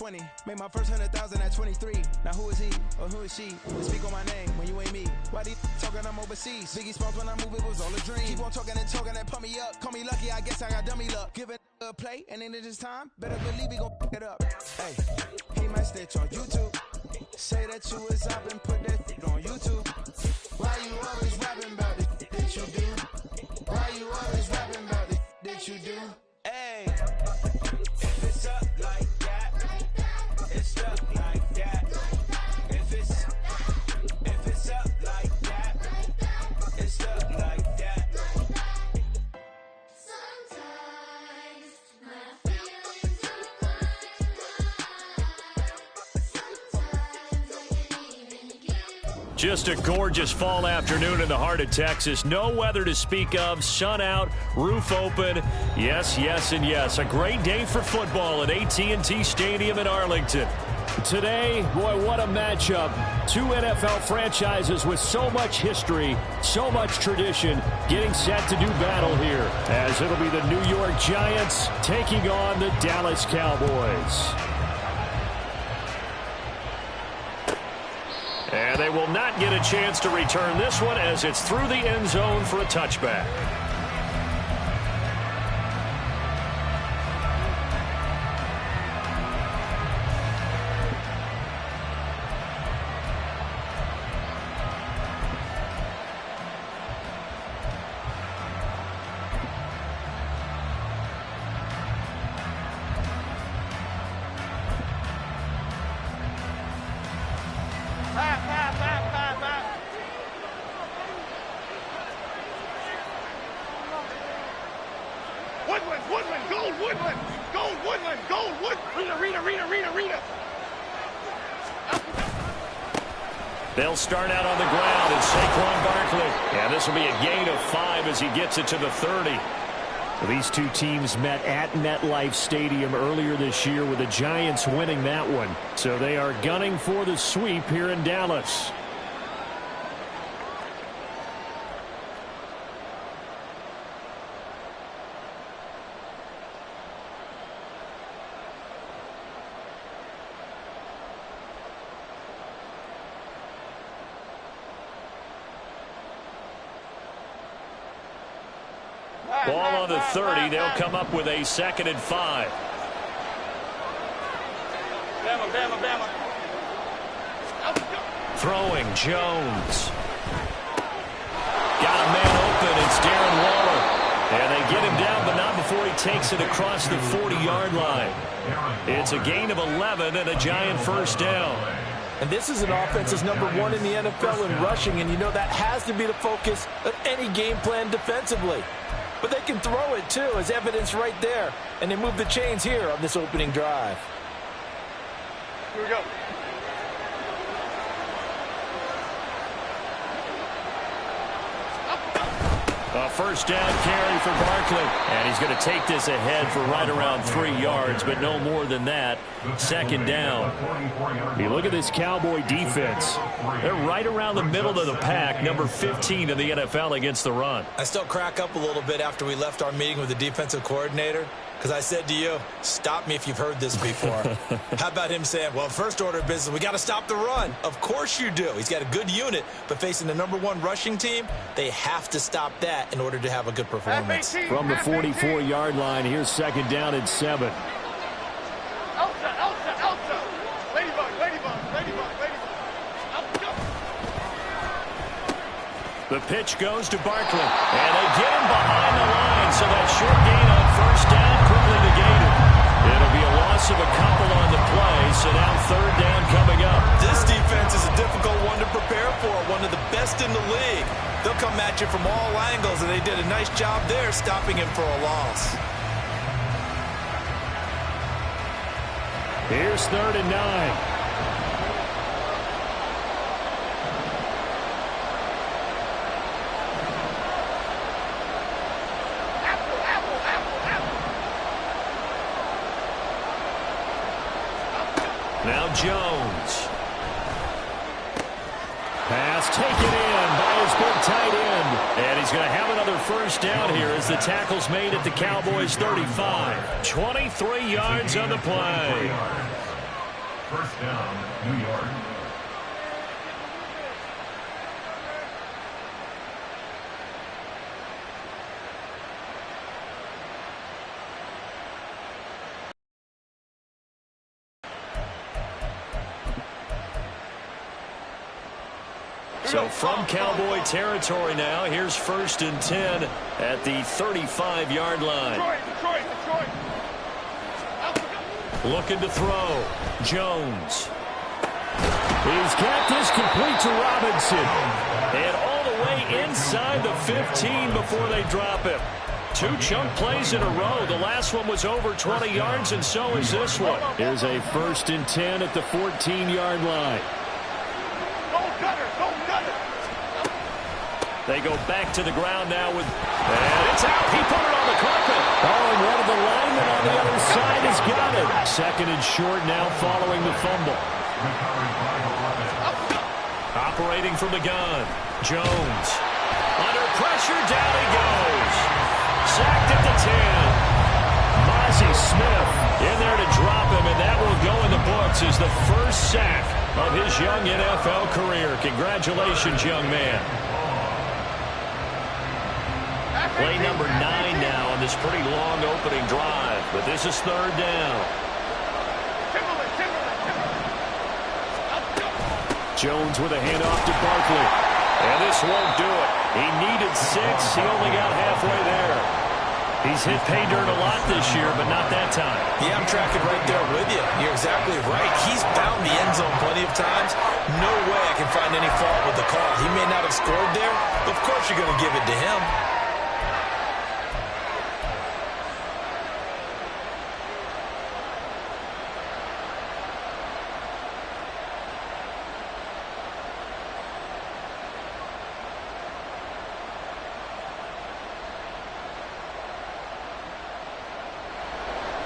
20. Made my first 100,000 at 23. Now who is he or who is she? They speak on my name when you ain't me. Why they talking I'm overseas? Biggie Smalls when I move it was all a dream. Keep on talking and pump me up. Call me lucky, I guess I got dummy luck. Give it a play and then it's time. Better believe we gon' it up. Hey, he might stitch on YouTube. Say that you was up and put that on YouTube. Why you always rapping about it that you do? Why you always rapping about it that you do? Hey, if it's up like that, it's up like that. If it's up like that, it's up like that. Sometimes my feelings are sometimes I can't even give. Just a gorgeous fall afternoon in the heart of Texas. No weather to speak of. Sun out, roof open. Yes, yes, and yes. A great day for football at AT&T Stadium in Arlington. Today, boy, what a matchup. Two NFL franchises with so much history, so much tradition, getting set to do battle here, as it'll be the New York Giants taking on the Dallas Cowboys. And they will not get a chance to return this one as it's through the end zone for a touchback. They'll start out on the ground, and Saquon Barkley. And this will be a gain of 5 as he gets it to the 30. These two teams met at MetLife Stadium earlier this year with the Giants winning that one. So they are gunning for the sweep here in Dallas. Ball on the 30. They'll come up with a 2nd and 5. Bama. Throwing Jones. Got a man open. It's Darren Waller. And they get him down, but not before he takes it across the 40-yard line. It's a gain of 11 and a Giant first down. And this is an offense that's number 1 in the NFL in rushing, and you know that has to be the focus of any game plan defensively. But they can throw it, too, as evidence right there. And they move the chains here on this opening drive. Here we go. A first down carry for Barkley. And he's going to take this ahead for right around 3 yards, but no more than that. 2nd down. You look at this Cowboy defense. They're right around the middle of the pack, number 15 in the NFL against the run. I still crack up a little bit after we left our meeting with the defensive coordinator, because I said to you, stop me if you've heard this before. How about him saying, well, first order of business, we got to stop the run. Of course you do. He's got a good unit, but facing the number 1 rushing team, they have to stop that in order to have a good performance. From the 44-yard line, here's 2nd down and 7. Elsa. Ladybug. The pitch goes to Barkley, and they get him behind the line, so that short gain on first down quickly negated. It'll be a loss of a couple on the play, so now 3rd down coming up. This defense is a difficult one to prepare for, one of the best in the league. They'll come at you from all angles, and they did a nice job there stopping him for a loss. Here's 3rd and 9. Now Jones. Pass taken in by his big tight end. And he's going to have another first down here as the tackle's made at the Cowboys 35. 23 yards on the play. First down, New York. So from Cowboy territory now, here's 1st and 10 at the 35-yard line. Detroit. Looking to throw. Jones. He's got this complete to Robinson. And all the way inside the 15 before they drop him. 2 chunk plays in a row. The last one was over 20 yards, and so is this one. Here's a 1st and 10 at the 14-yard line. They go back to the ground now with, and it's out. He put it on the carpet. Oh, and one of the linemen on the other side has got it. 2nd and short now following the fumble. Operating from the gun. Jones. Under pressure, down he goes. Sacked at the 10. Mozzie Smith in there to drop him, and that will go in the books as the first sack of his young NFL career. Congratulations, young man. Play number 9 now on this pretty long opening drive, but this is 3rd down. Jones with a handoff to Barkley, and this won't do it. He needed 6. He only got halfway there. He's hit pay dirt a lot this year, but not that time. Yeah, I'm tracking right there with you. You're exactly right. He's found the end zone plenty of times. No way I can find any fault with the call. He may not have scored there, but of course you're going to give it to him.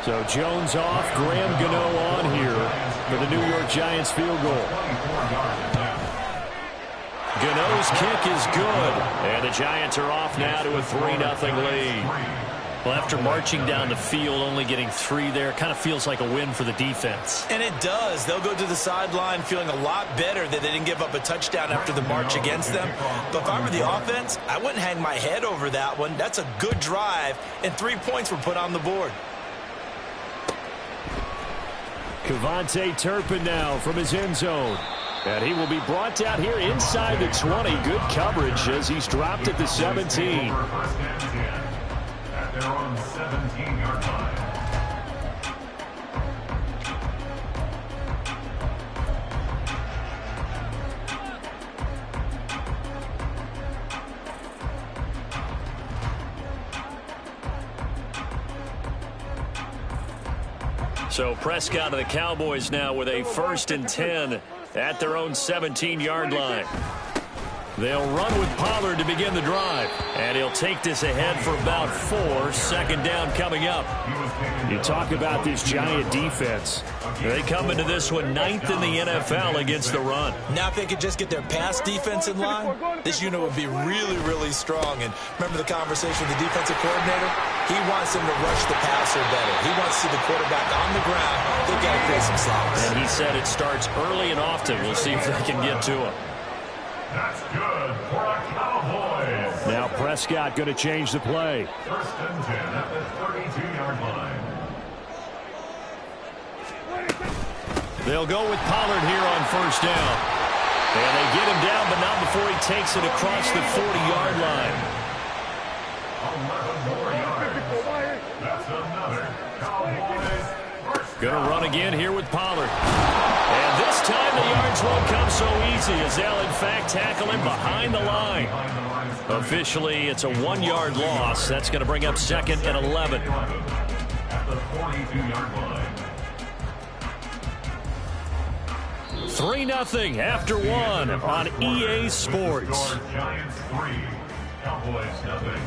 So Jones off, Graham Gano on here for the New York Giants field goal. Gano's kick is good, and the Giants are off now to a 3-0 lead. Well, after marching down the field, only getting 3 there, kind of feels like a win for the defense. And it does. They'll go to the sideline feeling a lot better that they didn't give up a touchdown after the march against them. But if I were the offense, I wouldn't hang my head over that one. That's a good drive, and 3 points were put on the board. Kevontae Turpin now from his end zone. And he will be brought down here inside the 20. Good coverage as he's dropped at the 17. At their own 17-yard line. So Prescott of the Cowboys now with a 1st and 10 at their own 17-yard line. They'll run with Pollard to begin the drive, and he'll take this ahead for about 4. 2nd down coming up. You talk about this Giant defense. They come into this one 9th in the NFL against the run. Now if they could just get their pass defense in line, this unit would be really, really strong. And remember the conversation with the defensive coordinator? He wants them to rush the passer better. He wants to see the quarterback on the ground. They've got to create some stops. And he said it starts early and often. We'll see if they can get to him. That's good for a Cowboys. Now Prescott going to change the play. 1st and 10 at the 32-yard line. They'll go with Pollard here on 1st down. And they get him down, but not before he takes it across the 40-yard line. 11 more yards. That's another Cowboys first Going to down. run again here with Pollard. And this time the yards won't come so easy as they'll in fact tackle him behind the line. Officially, it's a 1-yard loss. That's going to bring up 2nd and 11. At the 42-yard line. 3-0 after 1 on EA Sports. Giants 3, Cowboys nothing.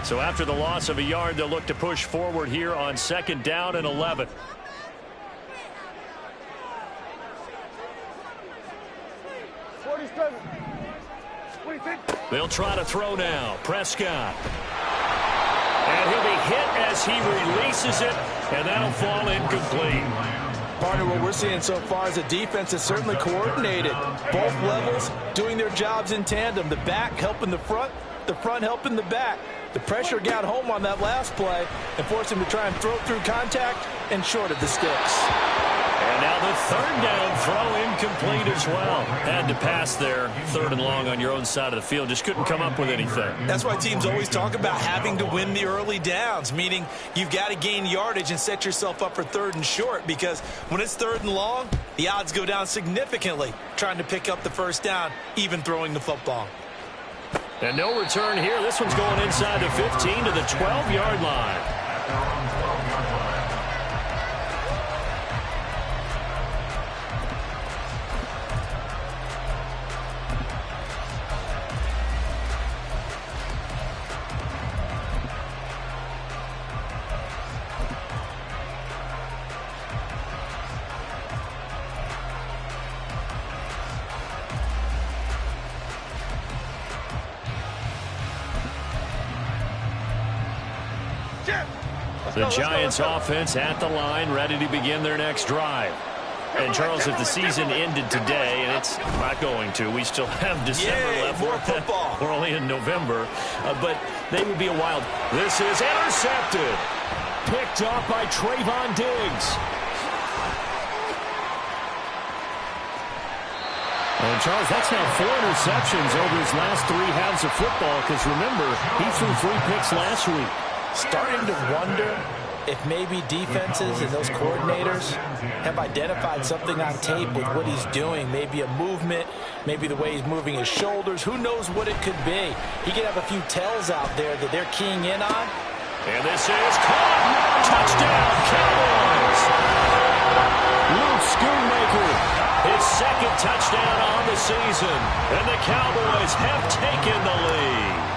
So after the loss of a yard, they'll look to push forward here on 2nd down and 11. 47. 26. They'll try to throw now. Prescott. And he'll be hit as he releases it, and that'll fall incomplete. Partner, what we're seeing so far is a defense that's certainly coordinated. Both levels doing their jobs in tandem. The back helping the front helping the back. The pressure got home on that last play and forced him to try and throw through contact and short of the sticks. And now the third down throw incomplete as well. Had to pass there, 3rd and long on your own side of the field. Just couldn't come up with anything. That's why teams always talk about having to win the early downs, meaning you've got to gain yardage and set yourself up for 3rd and short, because when it's 3rd and long, the odds go down significantly trying to pick up the first down, even throwing the football. And no return here. This one's going inside the 15 to the 12-yard line. The Giants offense at the line, ready to begin their next drive. And Charles, if the season ended today, and it's not going to, we still have December left. More football. We're only in November, but they would be a wild. This is intercepted. Picked off by Trayvon Diggs. And Charles, that's now 4 interceptions over his last 3 halves of football, because remember, he threw 3 picks last week. Starting to wonder if maybe defenses and those coordinators have identified something on tape with what he's doing. Maybe a movement, maybe the way he's moving his shoulders. Who knows what it could be? He could have a few tells out there that they're keying in on. And this is caught. Touchdown, Cowboys. Luke Schoonmaker. His 2nd touchdown on the season. And the Cowboys have taken the lead.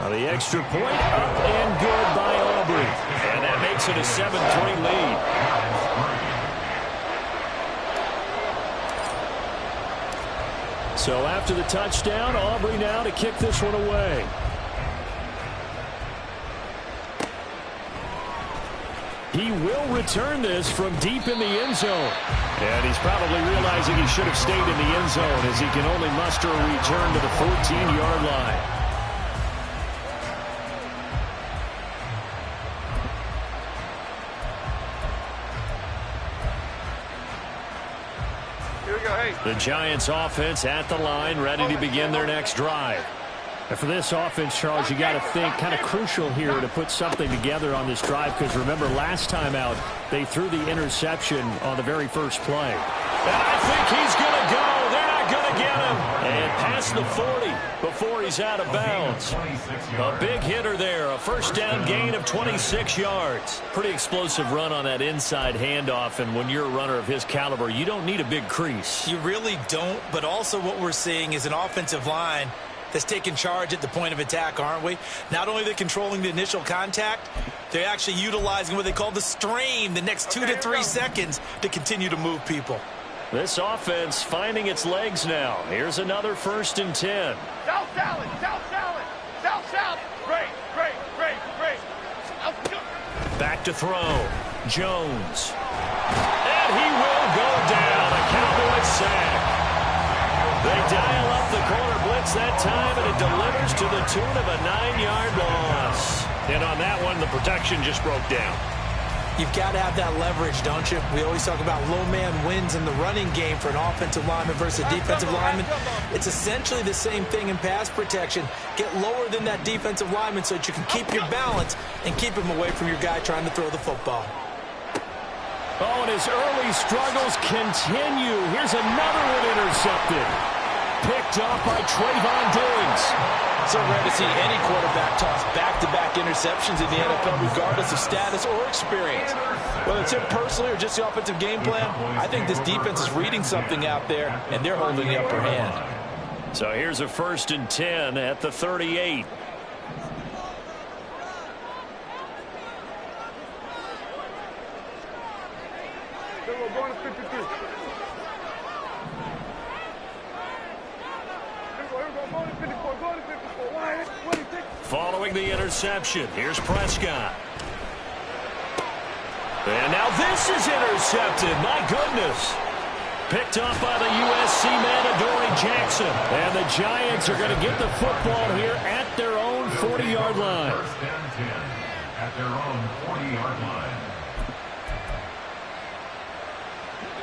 Now the extra point up and good by Aubrey. And that makes it a 7-3 lead. So after the touchdown, Aubrey now to kick this one away. He will return this from deep in the end zone. And he's probably realizing he should have stayed in the end zone, as he can only muster a return to the 14-yard line. The Giants offense at the line, ready to begin their next drive. And for this offense, Charles, you got to think kind of crucial here to put something together on this drive, because remember, last time out, they threw the interception on the very first play. And I think he's going to go. They're not going to get him. And past the 40 before he's out of bounds. A big hitter there. A first down gain of 26 yards. Pretty explosive run on that inside handoff. And when you're a runner of his caliber, you don't need a big crease. You really don't. But also what we're seeing is an offensive line that's taking charge at the point of attack, aren't we? Not only are they controlling the initial contact, they're actually utilizing what they call the strain, the next 2 to 3 seconds, to continue to move people. This offense finding its legs now. Here's another 1st and 10. South salad, south salad, south salad. Great. Back to throw. Jones. And he will go down. A Cowboys sack. They dial up the corner blitz that time, and it delivers to the tune of a 9-yard loss. And on that one, the protection just broke down. You've got to have that leverage, don't you? We always talk about low man wins in the running game for an offensive lineman versus a defensive lineman. It's essentially the same thing in pass protection. Get lower than that defensive lineman so that you can keep your balance and keep him away from your guy trying to throw the football. Oh, and his early struggles continue. Here's another one intercepted. Picked off by Trayvon Diggs. So rare to see any quarterback toss back-to-back interceptions in the NFL, regardless of status or experience. Whether it's him personally or just the offensive game plan, I think this defense is reading something out there, and they're holding the upper hand. So here's a 1st and 10 at the 38. Following the interception, here's Prescott. And now this is intercepted. My goodness. Picked off by the USC man, Adoree Jackson. And the Giants are going to get the football here at their own 40-yard line. First and 10 at their own 40-yard line.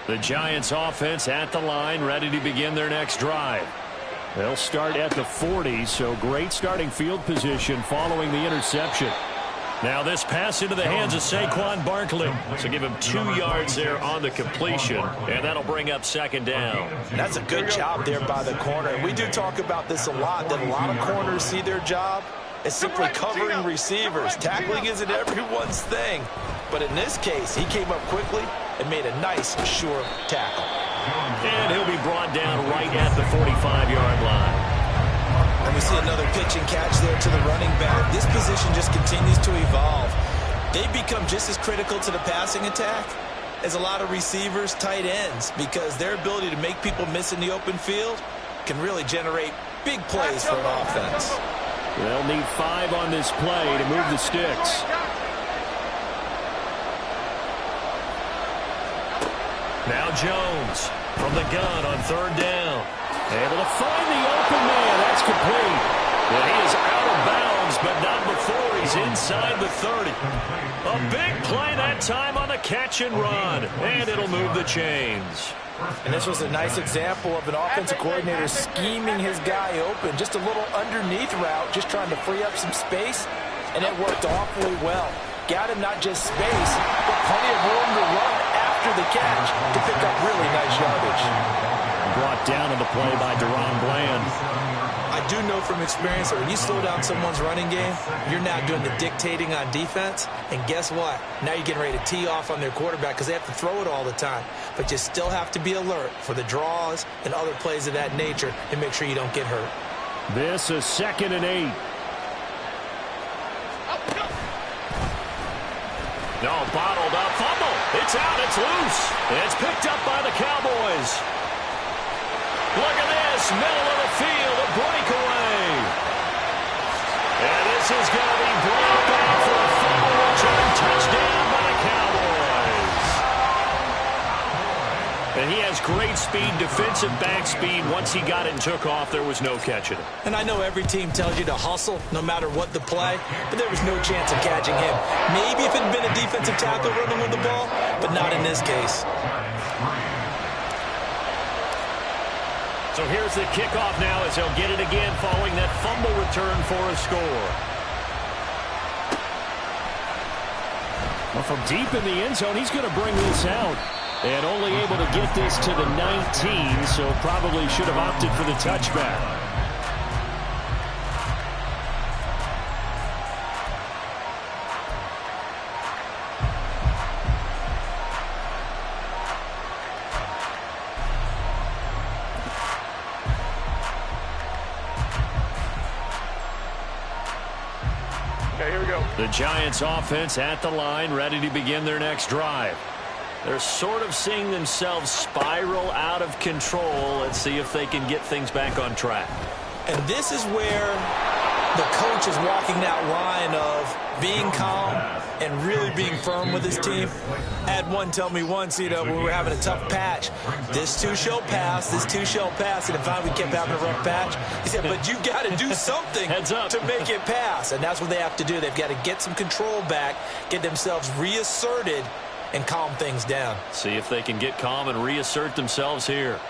The Giants offense at the line, ready to begin their next drive. They'll start at the 40, so great starting field position following the interception. Now this pass into the hands of Saquon Barkley. So give him 2 yards there on the completion, and that'll bring up second down. That's a good job there by the corner. And we do talk about this a lot, that a lot of corners see their job as simply covering receivers. Tackling isn't everyone's thing. But in this case, he came up quickly and made a nice, sure tackle. And he'll be brought down right at the 45-yard line. And we see another pitch and catch there to the running back. This position just continues to evolve. They become just as critical to the passing attack as a lot of receivers, tight ends, because their ability to make people miss in the open field can really generate big plays for an offense. They'll need 5 on this play to move the sticks. Now Jones from the gun on third down. Able to find the open man. That's complete. And he is out of bounds, but not before he's inside the 30. A big play that time on the catch and run. And it'll move the chains. And this was a nice example of an offensive coordinator scheming his guy open. Just a little underneath route, just trying to free up some space. And it worked awfully well. Got him not just space, but plenty of room to run after the catch to pick up really nice yardage. Brought down on the play by Deron Bland. I do know from experience that when you slow down someone's running game, you're now doing the dictating on defense. And guess what? Now you're getting ready to tee off on their quarterback because they have to throw it all the time. But you still have to be alert for the draws and other plays of that nature and make sure you don't get hurt. This is 2nd and 8. No, bottled up, fumble. It's out, it's loose. It's picked up by the Cowboys. Look at this, middle of the field, a breakaway. And this is going to be brought back for a final return touchdown by the Cowboys. And he has great speed, defensive back speed. Once he got it and took off, there was no catching it. And I know every team tells you to hustle no matter what the play, but there was no chance of catching him. Maybe if it had been a defensive tackle running with the ball, but not in this case. So here's the kickoff now as he'll get it again following that fumble return for a score. Well, from deep in the end zone, he's going to bring this out. And only able to get this to the 19, so probably should have opted for the touchback. The Giants offense at the line, ready to begin their next drive. They're sort of seeing themselves spiral out of control. Let's see if they can get things back on track. And this is where the coach is walking that line of being calm and really being firm with his team. I had one tell me once, when we were having a tough patch, this too shall pass, this too shall pass. And if we kept having a rough patch, he said, but you've got to do something to make it pass. And that's what they have to do. They've got to get some control back, get themselves reasserted, and calm things down. See if they can get calm and reassert themselves here.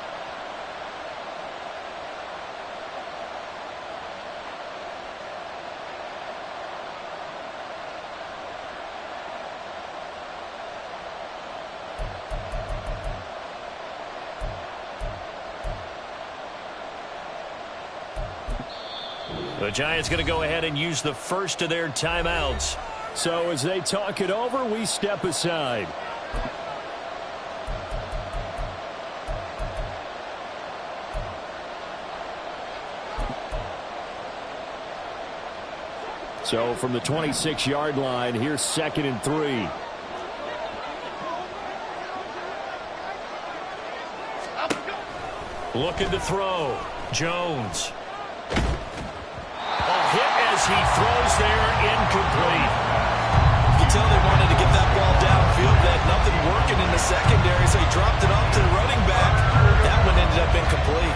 The Giants going to go ahead and use the first of their timeouts. So as they talk it over, we step aside. So from the 26-yard line, here's 2nd and 3. Looking to throw. Jones. A hit as he throws there, incomplete. You can tell they wanted to get that ball downfield. They had nothing working in the secondary, so he dropped it off to the running back. That one ended up incomplete.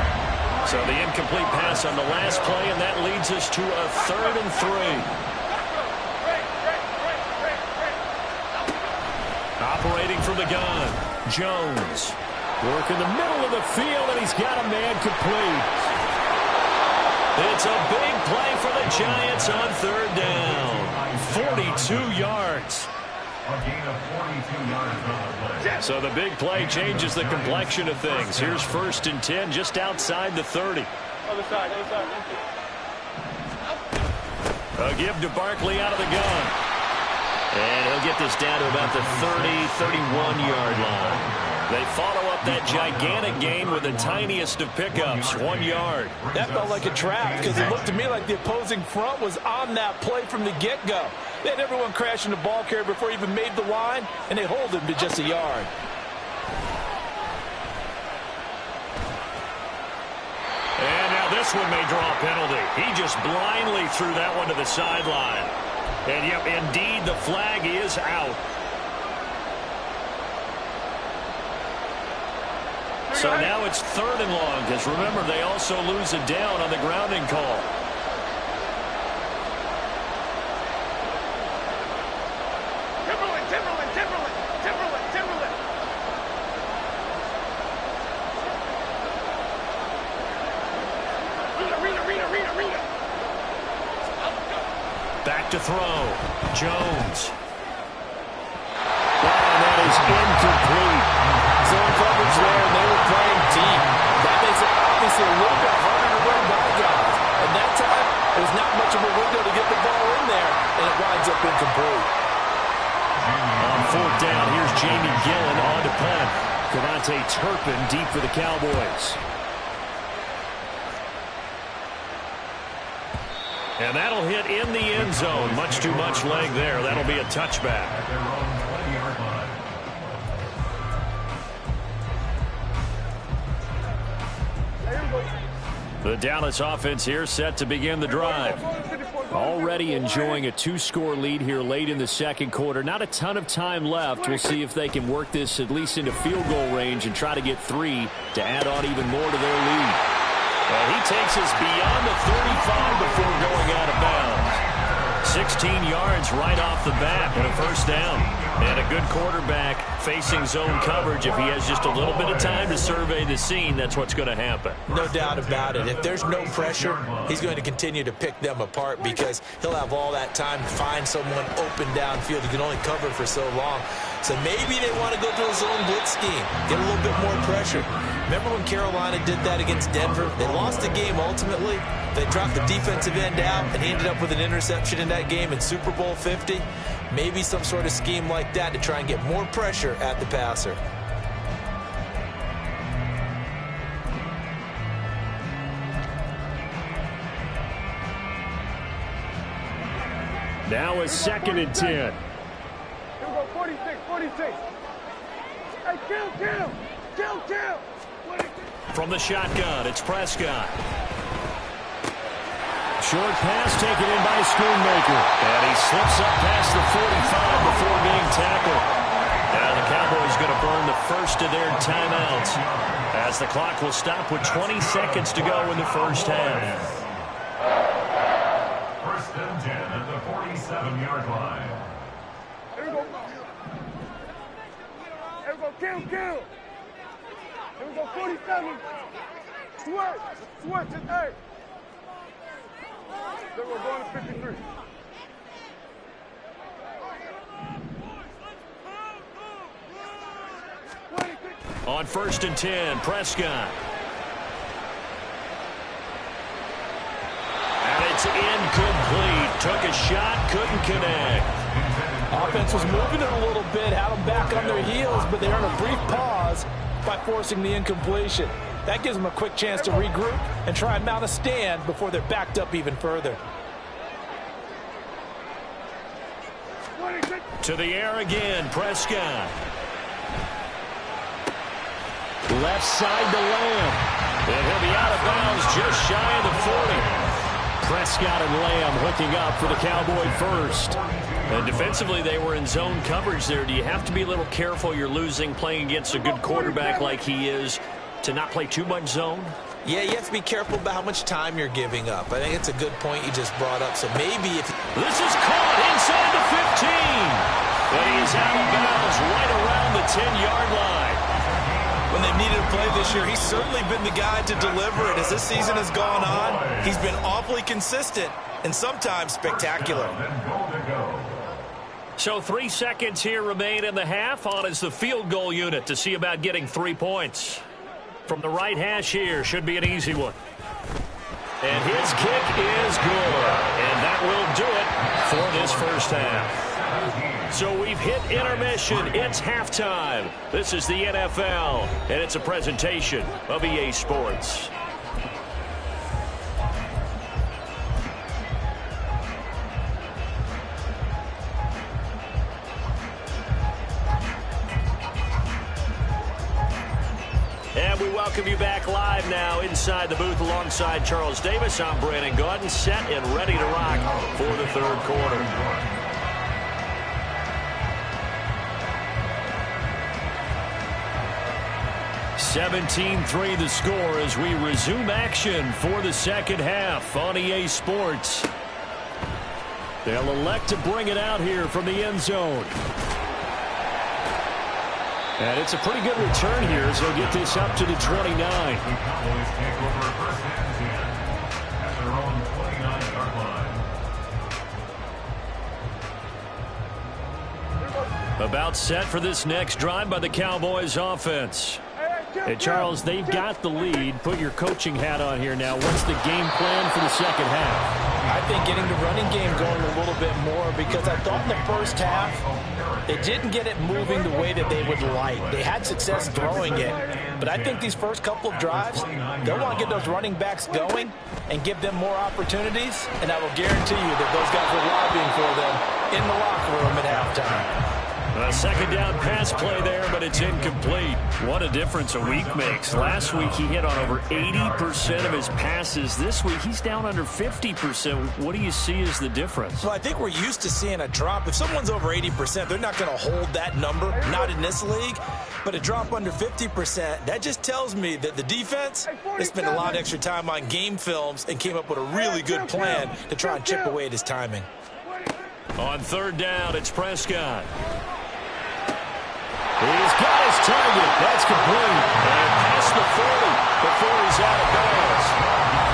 So the incomplete pass on the last play, and that leads us to a 3rd and 3. Operating from the gun, Jones. Work in the middle of the field, and he's got a man complete. It's a big play for the Giants on 3rd down. 42 yards. A gain of 42 yards on the play. So the big play changes the complexion of things. Here's 1st and 10 just outside the 30. Other side, other side. A give to Barkley out of the gun. And he'll get this down to about the 30, 31-yard line. They follow up that gigantic gain with the tiniest of pickups, 1 yard. That felt like a trap because it looked to me like the opposing front was on that play from the get-go. They had everyone crashing the ball carrier before he even made the line, and they hold him to just a yard. And now this one may draw a penalty. He just blindly threw that one to the sideline. And, yep, indeed, the flag is out. So now it's 3rd and long, because remember, they also lose a down on the grounding call. Timberland. Rita. Back to throw. Jones. And that is incomplete. Zone coverage there, and they were playing deep. That makes it obviously a little bit harder to run by guys. And that time, there's not much of a window to get the ball in there, and it winds up incomplete. On 4th down, here's Jamie Gillen on to punt. Cavante Turpin deep for the Cowboys. And that'll hit in the end zone. Much too much leg there. That'll be a touchback. At their own 20-yard line. The Dallas offense here set to begin the drive. Already enjoying a 2-score lead here late in the 2nd quarter. Not a ton of time left. We'll see if they can work this at least into field goal range and try to get 3 to add on even more to their lead. Well, he takes us beyond the 35 before going out of bounds. 16 yards right off the bat and a 1st down. And a good quarterback facing zone coverage. If he has just a little bit of time to survey the scene, that's what's going to happen. No doubt about it. If there's no pressure, he's going to continue to pick them apart because he'll have all that time to find someone open downfield. He can only cover for so long. So maybe they want to go to a zone blitz scheme, get a little bit more pressure. Remember when Carolina did that against Denver? They lost the game ultimately. They dropped the defensive end out, and he ended up with an interception in that game in Super Bowl 50. Maybe some sort of scheme like that to try and get more pressure at the passer. Now a 2nd and 10. Here we go, 46. Hey, kill. From the shotgun, it's Prescott. Short pass taken in by Schoonmaker. And he slips up past the 45 before being tackled. Now the Cowboys going to burn the first of their timeouts as the clock will stop with 20 seconds to go in the 1st half. 1st and 10 at the 47-yard line. Here we go. Kill. Here we go, 47. Switch it, hey. Then we're going to 53. On 1st and 10, Prescott. And it's incomplete. Took a shot, couldn't connect. Offense was moving it a little bit, had them back on their heels, but they're in a brief pause by forcing the incompletion. That gives them a quick chance to regroup and try and mount a stand before they're backed up even further. To the air again, Prescott. Left side to Lamb. And he'll be out of bounds just shy of the 40. Prescott and Lamb hooking up for the Cowboy first. And defensively, they were in zone coverage there. Do you have to be a little careful? You're losing playing against a good quarterback like he is to not play too much zone? Yeah, you have to be careful about how much time you're giving up. I think it's a good point you just brought up. So maybe if... This is caught inside the 15. But he is out of bounds right around the 10-yard line. When they've needed to play this year, he's certainly been the guy to deliver it. As this season has gone on, he's been awfully consistent and sometimes spectacular. So 3 seconds here remain in the half. On is the field goal unit to see about getting 3 points. From the right hash here, should be an easy one. And his kick is good. And that will do it for this first half. So we've hit intermission. It's halftime. This is the NFL, and it's a presentation of EA Sports. And we welcome you back live now inside the booth alongside Charles Davis. I'm Brandon Gaudin, set and ready to rock for the third quarter. (17-3) the score as we resume action for the second half on EA Sports. They'll elect to bring it out here from the end zone. And it's a pretty good return here as they'll get this up to the 29. The Cowboys take over first and 10 at their own 29-yard line. About set for this next drive by the Cowboys offense. Hey, Charles, they've got the lead. Put your coaching hat on here now. What's the game plan for the second half? I think getting the running game going a little bit more because I thought in the first half they didn't get it moving the way that they would like. They had success throwing it, but I think these first couple of drives, they'll want to get those running backs going and give them more opportunities, and I will guarantee you that those guys were lobbying for them in the locker room at halftime. A second down pass play there, but it's incomplete. What a difference a week makes. Last week he hit on over 80% of his passes. This week he's down under 50%. What do you see as the difference? Well, I think we're used to seeing a drop. If someone's over 80%, they're not going to hold that number, not in this league. But a drop under 50%, that just tells me that the defense, they spent a lot of extra time on game films and came up with a really good plan to try and chip away at his timing. On third down, it's Prescott. He's got his target. That's complete. And past the 40 before he's out of bounds.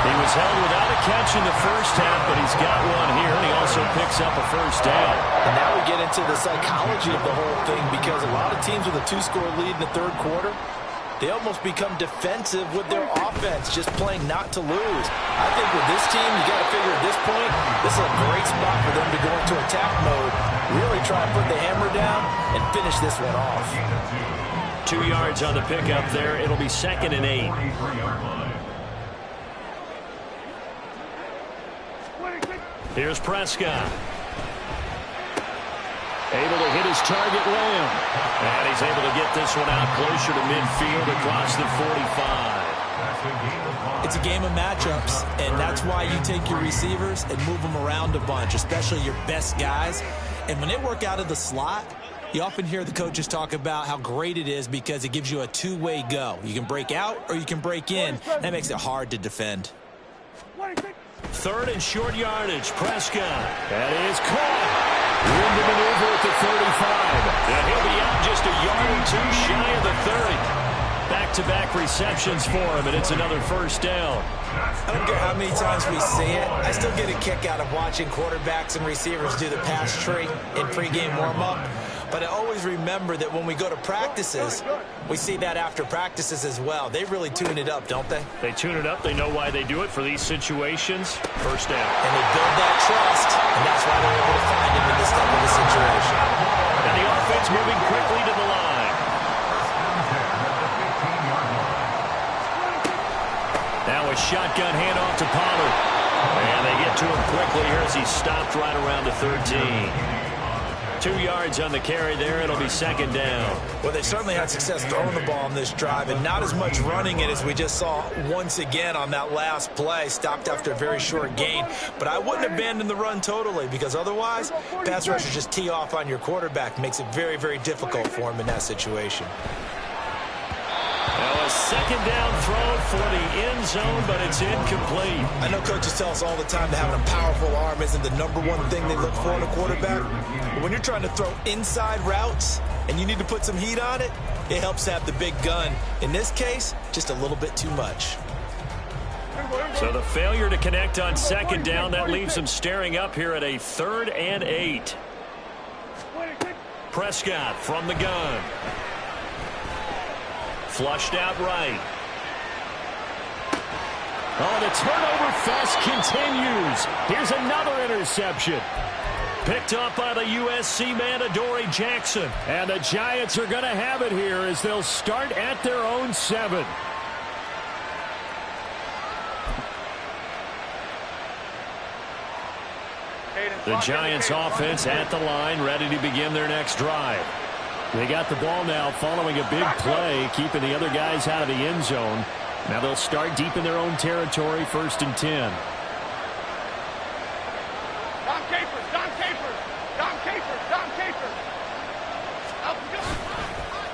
He was held without a catch in the first half, but he's got one here, and he also picks up a first down. And now we get into the psychology of the whole thing because a lot of teams with a 2-score lead in the third quarter, they almost become defensive with their offense, just playing not to lose. I think with this team, you got to figure at this point, this is a great spot for them to go into attack mode, really try and put the hammer down and finish this one off. 2 yards on the pickup there. It'll be 2nd and 8. Here's Prescott. Able to hit his target, Lamb. And he's able to get this one out closer to midfield across the 45. It's a game of matchups, and that's why you take your receivers and move them around a bunch, especially your best guys. And when they work out of the slot, you often hear the coaches talk about how great it is because it gives you a two-way go. You can break out or you can break in. That makes it hard to defend. 3rd and short yardage. Prescott. That is caught. Room to maneuver at the 35. And he'll be out just a yard or two shy of the 30. Back-to-back receptions for him, and it's another first down. I don't care how many times we say it. I still get a kick out of watching quarterbacks and receivers do the pass tree in pregame warm-up. But I always remember that when we go to practices, we see that after practices as well. They really tune it up, don't they? They tune it up. They know why they do it for these situations. First down. And they build that trust, and that's why they're able to find him in this type of a situation. And the offense moving quickly to the line. Now a shotgun handoff to Pollard. And they get to him quickly here as he stopped right around the 13. 2 yards on the carry there. It'll be second down. Well, they certainly had success throwing the ball on this drive, and not as much running it as we just saw once again on that last play. Stopped after a very short gain. But I wouldn't abandon the run totally, because otherwise, pass rushers just tee off on your quarterback. Makes it very, very difficult for him in that situation. Now a second down throw for the end zone, but it's incomplete. I know coaches tell us all the time that having a powerful arm isn't the number one thing they look for in a quarterback. But when you're trying to throw inside routes and you need to put some heat on it, it helps to have the big gun. In this case, just a little bit too much. So the failure to connect on second down, that leaves them staring up here at a 3rd and 8. Prescott from the gun. Flushed out right. Oh, the turnover fest continues. Here's another interception. Picked up by the USC man, Adoree Jackson. And the Giants are going to have it here as they'll start at their own 7. The Giants offense at the line, ready to begin their next drive. They got the ball now following a big play, keeping the other guys out of the end zone. Now they'll start deep in their own territory, 1st and 10.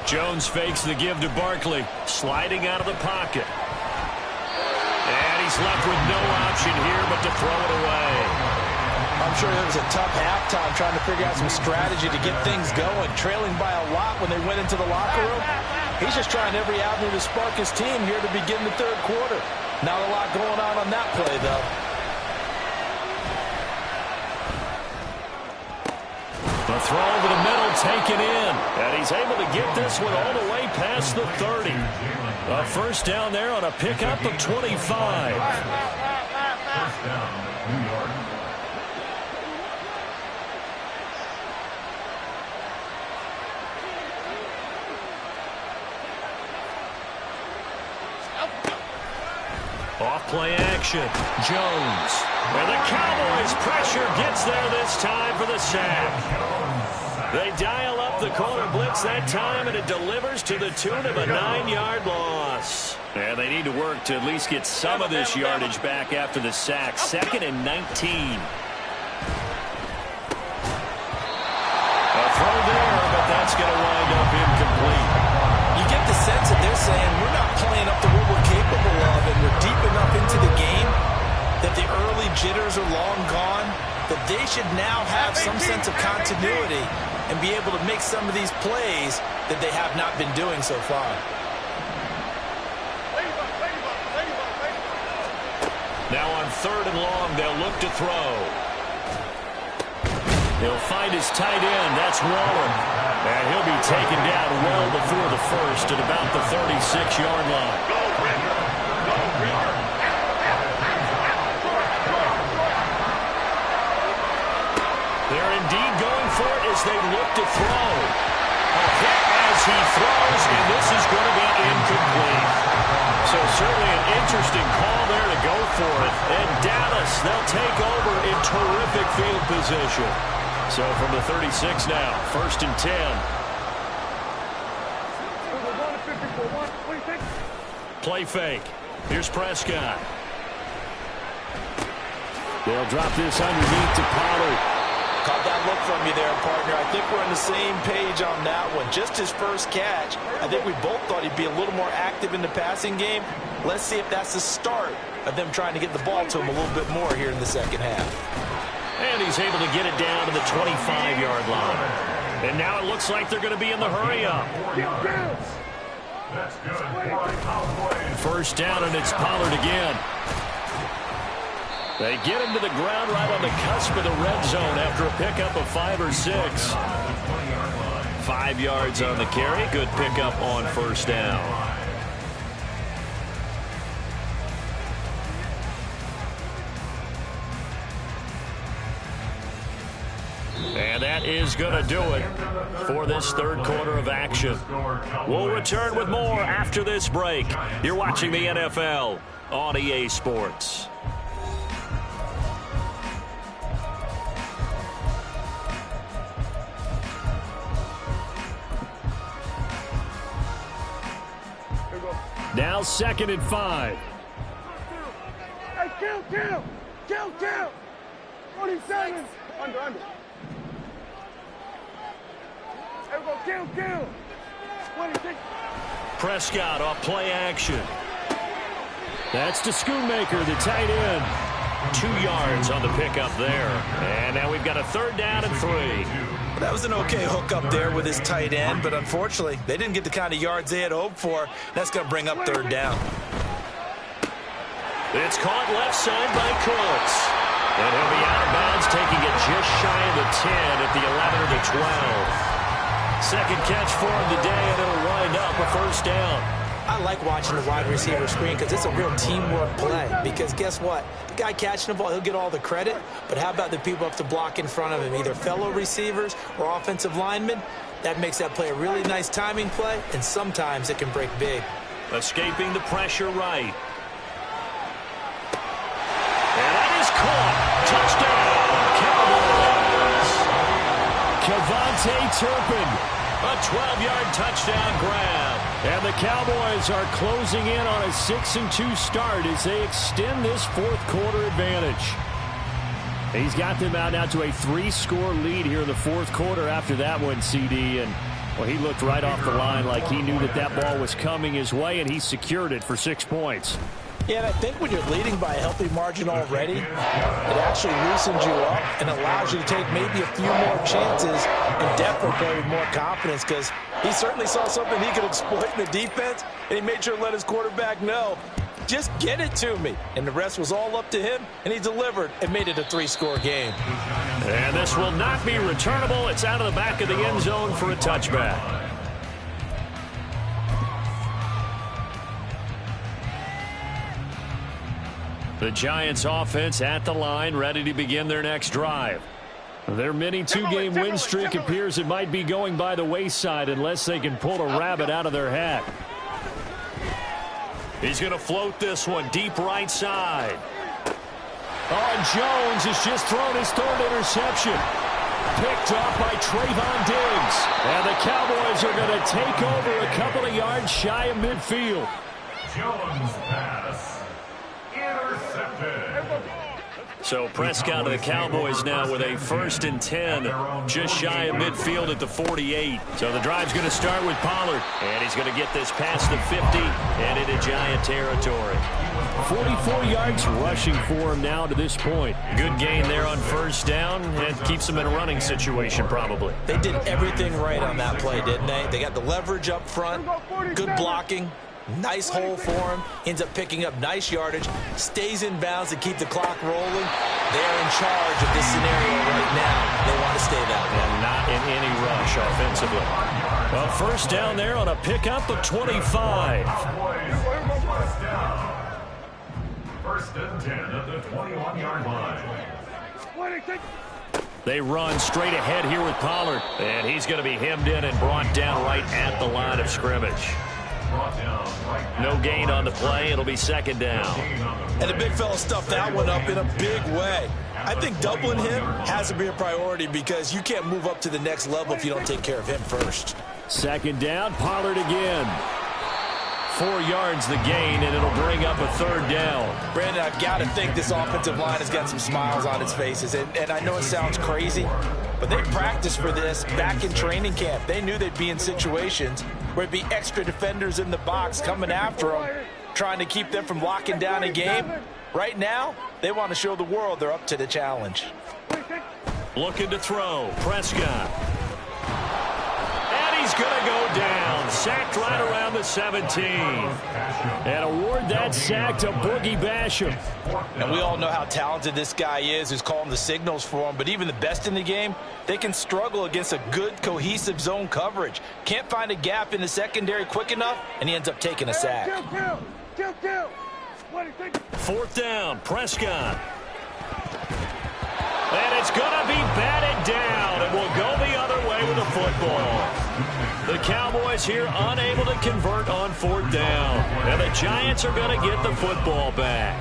Jones fakes the give to Barkley, sliding out of the pocket. And he's left with no option here but to throw it away. I'm sure it was a tough halftime trying to figure out some strategy to get things going. Trailing by a lot when they went into the locker room. He's just trying every avenue to spark his team here to begin the 3rd quarter. Not a lot going on that play, though. The throw over the middle taken in. And he's able to get this one all the way past the 30. A first down there on a pickup of 25. First down, New York. Off-play action. Jones. And the Cowboys pressure gets there this time for the sack. They dial up the corner blitz that time, and it delivers to the tune of a 9-yard loss. And they need to work to at least get some of this yardage back after the sack. 2nd and 19. A throw there, but that's going to wind up incomplete. You get the sense that they're saying we're not playing up to what we're capable of, and we're deep enough into the game that the early jitters are long gone, that they should now have some sense of continuity and be able to make some of these plays that they have not been doing so far. Now on 3rd and long, they'll look to throw. He'll find his tight end. That's Waller. And he'll be taken down well before the first at about the 36-yard line. They're indeed going for it as they look to throw. A hit as he throws, and this is going to be incomplete. So certainly an interesting call there to go for it. And Dallas, they'll take over in terrific field position. So from the 36 now, 1st and 10. Play fake. Here's Prescott. They'll drop this underneath to Pollard. Caught that look from you there, partner. I think we're on the same page on that one. Just his first catch. I think we both thought he'd be a little more active in the passing game. Let's see if that's the start of them trying to get the ball to him a little bit more here in the second half. And he's able to get it down to the 25-yard line. And now it looks like they're going to be in the hurry-up. That's good for the Cowboys. First down, and it's Pollard again. They get him to the ground right on the cusp of the red zone after a pickup of 5 or 6. 5 yards on the carry. Good pickup on first down. And that is going to do it for this 3rd quarter of action. We'll return with more after this break. You're watching the NFL on EA Sports. Now 2nd and 5. Hey, kill! 47. Under. There we go, kill. 26. Prescott off play action. That's to Schoonmaker, the tight end. 2 yards on the pickup there. And now we've got a 3rd down and 3. That was an okay hook up there with his tight end, but unfortunately, they didn't get the kind of yards they had hoped for. That's going to bring up 3rd down. It's caught left side by Cooks. And he'll be out of bounds, taking it just shy of the 10 at the 11 or the 12. 2nd catch for him today, and it'll wind up a 1st down. I like watching the wide receiver screen because it's a real teamwork play. Because guess what? The guy catching the ball, he'll get all the credit. But how about the people up to block in front of him, either fellow receivers or offensive linemen? That makes that play a really nice timing play, and sometimes it can break big. Escaping the pressure right. And that is caught. Touchdown, Cowboys. Kevontae Turpin. A 12-yard touchdown grab. And the Cowboys are closing in on a 6-2 start as they extend this 4th quarter advantage. He's got them out now to a 3-score lead here in the 4th quarter after that one, CD. And, well, he looked right off the line like he knew that that ball was coming his way, and he secured it for 6 points. Yeah, and I think when you're leading by a healthy margin already, it actually loosens you up and allows you to take maybe a few more chances and definitely play with more confidence because he certainly saw something he could exploit in the defense, and he made sure to let his quarterback know, just get it to me. And the rest was all up to him, and he delivered and made it a 3-score game. And this will not be returnable. It's out of the back of the end zone for a touchback. The Giants offense at the line, ready to begin their next drive. Their mini 2-game win streak appears it might be going by the wayside unless they can pull a rabbit out of their hat. He's going to float this one deep right side. Oh, Jones has just thrown his 3rd interception. Picked off by Trayvon Diggs. And the Cowboys are going to take over a couple of yards shy of midfield. Jones pass. Intercepted. So Prescott of the Cowboys now with a 1st and 10, just shy of midfield at the 48. So the drive's going to start with Pollard, and he's going to get this past the 50 and into Giant territory. 44 yards rushing for him now to this point. Good gain there on 1st down, and keeps him in a running situation probably. They did everything right on that play, didn't they? They got the leverage up front, good blocking. Nice hole for him. Ends up picking up nice yardage. Stays in bounds to keep the clock rolling. They're in charge of this scenario right now. They want to stay that way. And not in any rush offensively. Well, 1st down there on a pickup of 25. 1st and 10 at the 21-yard line. They run straight ahead here with Pollard. And he's going to be hemmed in and brought down right at the line of scrimmage. No gain on the play. It'll be 2nd down. And the big fella stuffed that one up in a big way. I think doubling him has to be a priority because you can't move up to the next level if you don't take care of him first. 2nd down, Pollard again. 4 yards the gain, and it'll bring up a 3rd down. Brandon, I've got to think this offensive line has got some smiles on its faces. And I know it sounds crazy, but they practiced for this back in training camp. They knew they'd be in situations where it'd be extra defenders in the box coming after them, trying to keep them from locking down a game. Right now, they want to show the world they're up to the challenge. Looking to throw. Prescott. And he's going to go down. Sacked right around the 17. And award that sack to Boogie Basham. And we all know how talented this guy is who's calling the signals for him. But even the best in the game, they can struggle against a good, cohesive zone coverage. Can't find a gap in the secondary quick enough, and he ends up taking a sack. 4th down, Prescott. And it's going to be batted down, and we'll go the other way with the football. The Cowboys here unable to convert on 4th down. And the Giants are going to get the football back.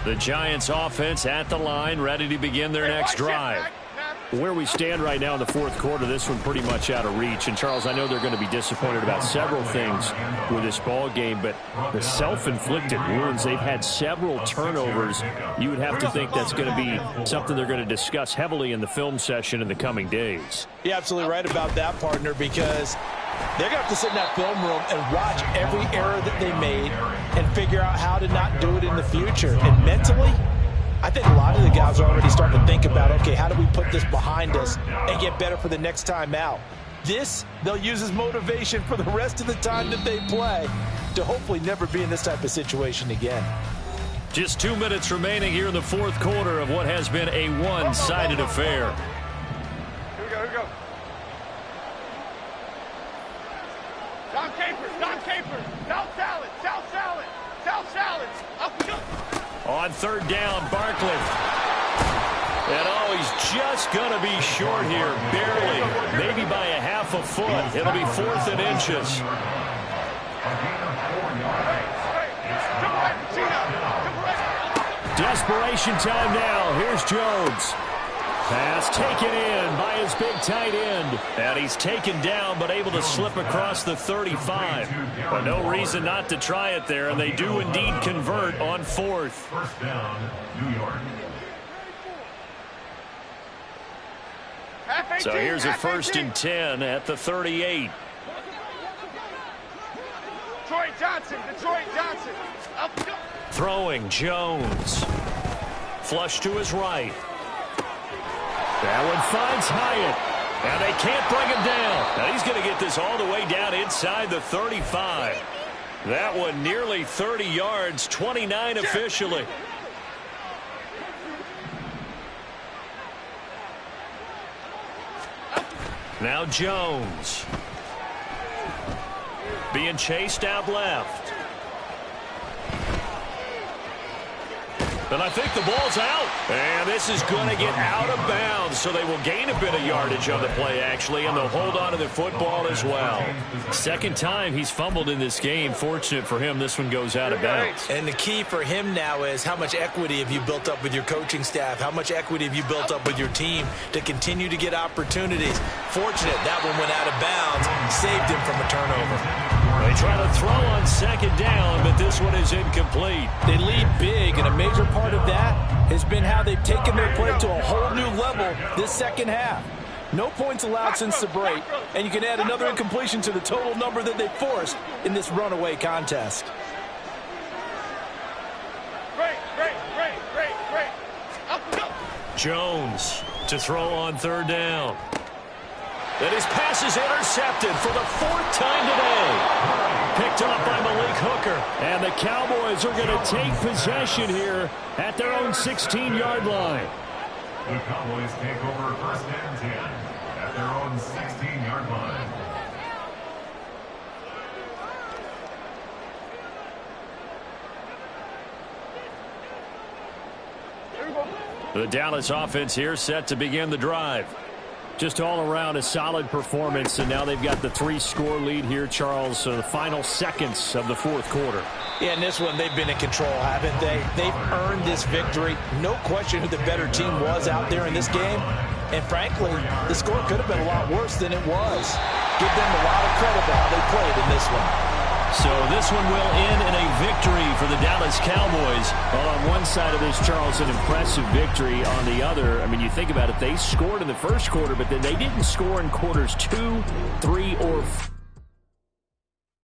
The Giants offense at the line, ready to begin their next drive. Where we stand right now in the fourth quarter, this one pretty much out of reach. And, Charles, I know they're going to be disappointed about several things with this ball game, but the self-inflicted wounds, they've had several turnovers. You would have to think that's going to be something they're going to discuss heavily in the film session in the coming days. You're absolutely right about that, partner, because they're going to have to sit in that film room and watch every error that they made and figure out how to not do it in the future. And mentally, I think a lot of the guys are already starting to think about, okay, how do we put this behind us and get better for the next time out? This, they'll use as motivation for the rest of the time that they play to hopefully never be in this type of situation again. Just 2 minutes remaining here in the fourth quarter of what has been a one-sided affair. Here we go. Don Capers, South salad, up we go. On third down, Barkley. And he's just going to be short here, barely, maybe by a half a foot. It'll be 4th and inches. Desperation time now. Here's Jones. Pass taken in by his big tight end. And he's taken down but able to slip across the 35. But no reason not to try it there, and they do indeed convert on 4th. First down, New York. So here's a 1st and 10 at the 38. Detroit Johnson. Up we go. Throwing Jones. Flush to his right. That one finds Hyatt. And they can't bring him down. Now he's going to get this all the way down inside the 35. That one nearly 30 yards, 29 officially. Now Jones. Being chased out left. And I think the ball's out. And this is going to get out of bounds, so they will gain a bit of yardage on the play, actually, and they'll hold on to the football as well. Second time he's fumbled in this game. Fortunate for him, this one goes out of bounds. And the key for him now is how much equity have you built up with your coaching staff? How much equity have you built up with your team to continue to get opportunities? Fortunate that one went out of bounds, saved him from a turnover. They try to throw on second down, but this one is incomplete. They lead big, and a major part of that has been how they've taken their play to a whole new level this second half. No points allowed since the break, and you can add another incompletion to the total number that they forced in this runaway contest. Great. Up we go. Jones to throw on third down. And his pass is intercepted for the 4th time today. Picked up by Malik Hooker. And the Cowboys are going to take possession here at their own 16-yard line. The Cowboys take over 1st and 10 at their own 16-yard line. The Dallas offense here set to begin the drive. Just all around a solid performance, and now they've got the 3-score lead here, Charles, so the final seconds of the fourth quarter. Yeah, in this one, they've been in control, haven't they? They've earned this victory. No question who the better team was out there in this game. And frankly, the score could have been a lot worse than it was. Give them a lot of credit for how they played in this one. So this one will end in a victory for the Dallas Cowboys. Well, on one side of this, Charles, an impressive victory. On the other, I mean, you think about it, they scored in the first quarter, but then they didn't score in quarters 2, 3, or 4.